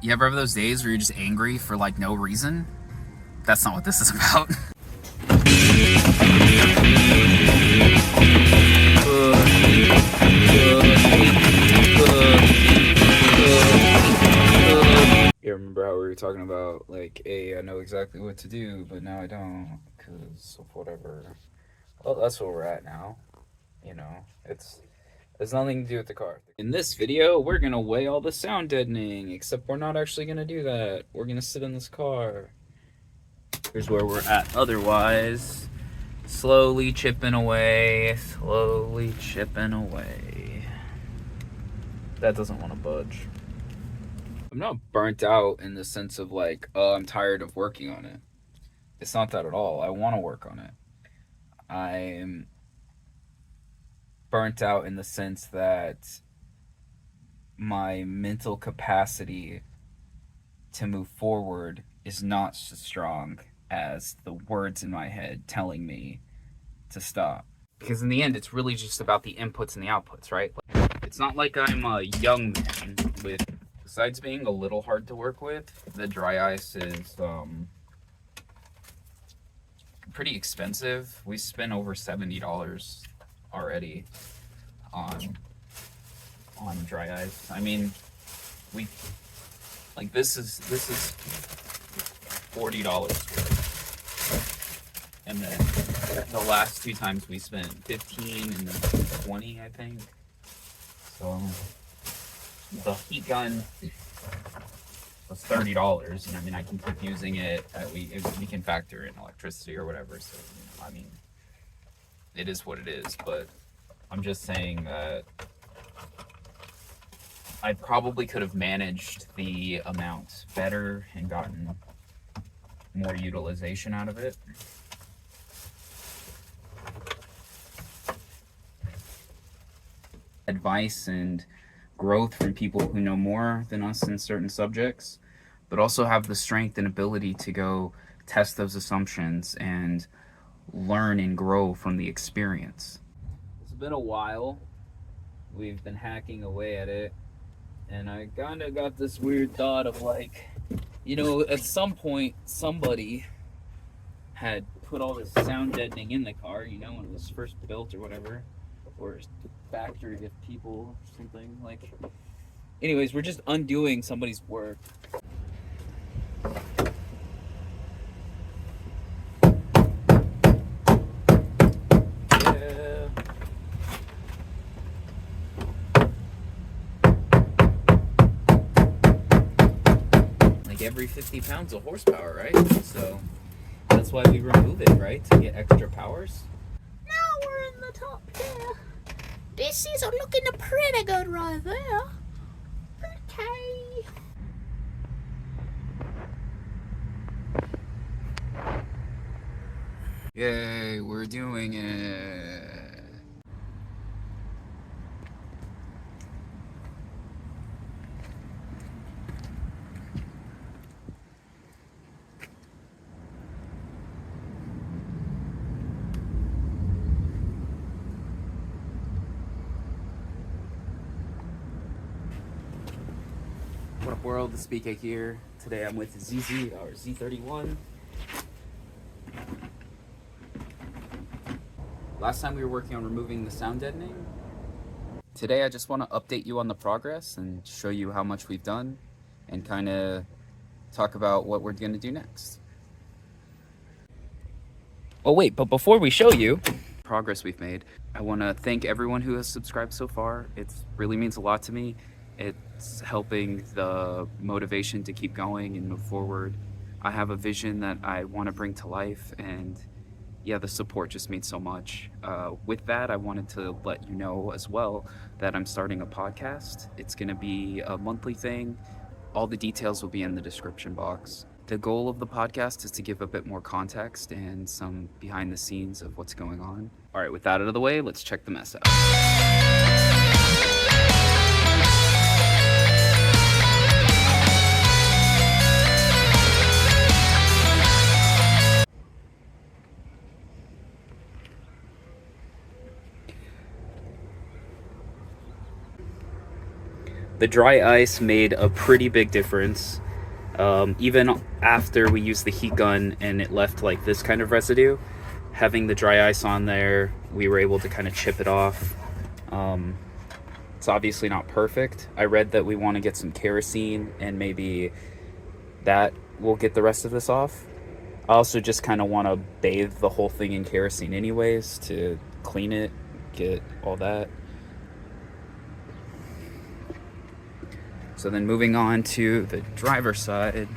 You ever have those days where you're just angry for like no reason? That's not what this is about. You remember how we were talking about like, hey, I know exactly what to do, but now I don't because of whatever. Well, that's where we're at now. You know, it's nothing to do with the car. In this video, we're gonna weigh all the sound deadening, except we're not actually gonna do that. We're gonna sit in this car. Here's where we're at otherwise. Slowly chipping away, slowly chipping away. That doesn't want to budge. I'm not burnt out in the sense of like, oh, I'm tired of working on it. It's not that at all. I want to work on it. I'm burnt out in the sense that my mental capacity to move forward is not so strong as the words in my head telling me to stop. Because in the end, it's really just about the inputs and the outputs, right? It's not like I'm a young man with, besides being a little hard to work with, the dry ice is pretty expensive. We spent over $70 already on dry ice. I mean, we like this is $40 worth. And then the last two times we spent 15 and then 20, I think. So the heat gun was $30, and I mean I can keep using it. We can factor in electricity or whatever. So I mean, it is what it is. But I'm just saying that I probably could have managed the amount better and gotten more utilization out of it. Advice and growth from people who know more than us in certain subjects, but also have the strength and ability to go test those assumptions and learn and grow from the experience. It's been a while. We've been hacking away at it, and I kind of got this weird thought of like, you know, at some point somebody had put all this sound deadening in the car, you know, when it was first built or whatever, or factory of people or something. Like, anyways, we're just undoing somebody's work. Yeah. Like every 50 pounds of horsepower, right? So that's why we remove it, right? To get extra powers. Now we're in the top tier. This is looking pretty good right there. Okay. Yay, we're doing it. What up world, it's BK here. Today I'm with ZZ, or Z31. Last time we were working on removing the sound deadening. Today I just want to update you on the progress and show you how much we've done and kind of talk about what we're going to do next. Oh wait, but before we show you progress we've made, I want to thank everyone who has subscribed so far. It really means a lot to me. It's helping the motivation to keep going and move forward. I have a vision that I want to bring to life, and yeah, the support just means so much. With that, I wanted to let you know as well that I'm starting a podcast. It's going to be a monthly thing. All the details will be in the description box. The goal of the podcast is to give a bit more context and some behind the scenes of what's going on. All right, with that out of the way, let's check the mess out. The dry ice made a pretty big difference. Even after we used the heat gun and it left like this kind of residue, having the dry ice on there, we were able to kind of chip it off. It's obviously not perfect. I read that we want to get some kerosene and maybe that will get the rest of this off. I also just kind of want to bathe the whole thing in kerosene anyways to clean it, get all that. So then moving on to the driver's side.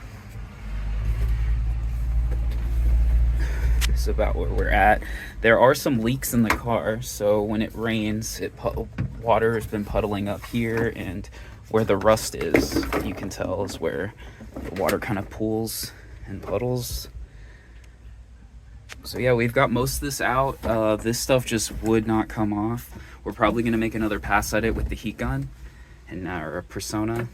This is about where we're at. There are some leaks in the car, so when it rains, water has been puddling up here, and where the rust is, you can tell is where the water kind of pools and puddles. So yeah, we've got most of this out. This stuff just would not come off. We're probably gonna make another pass at it with the heat gun and our Persona.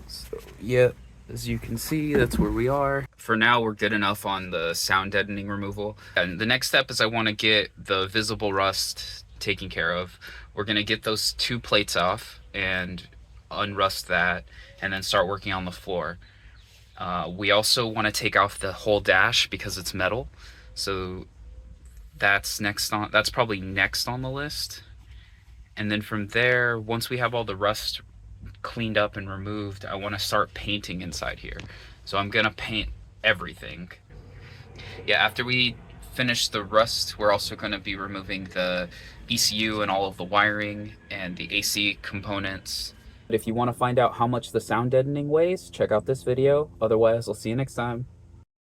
So yeah, as you can see, that's where we are. For now, we're good enough on the sound deadening removal. And the next step is I want to get the visible rust taken care of. We're gonna get those 2 plates off and unrust that, and then start working on the floor. We also want to take off the whole dash because it's metal, so that's probably next on the list. And then from there, once we have all the rust cleaned up and removed, I want to start painting inside here. So I'm gonna paint everything. Yeah, after we finish the rust, we're also going to be removing the ECU and all of the wiring and the AC components. If you want to find out how much the sound deadening weighs, check out this video. Otherwise, I'll see you next time.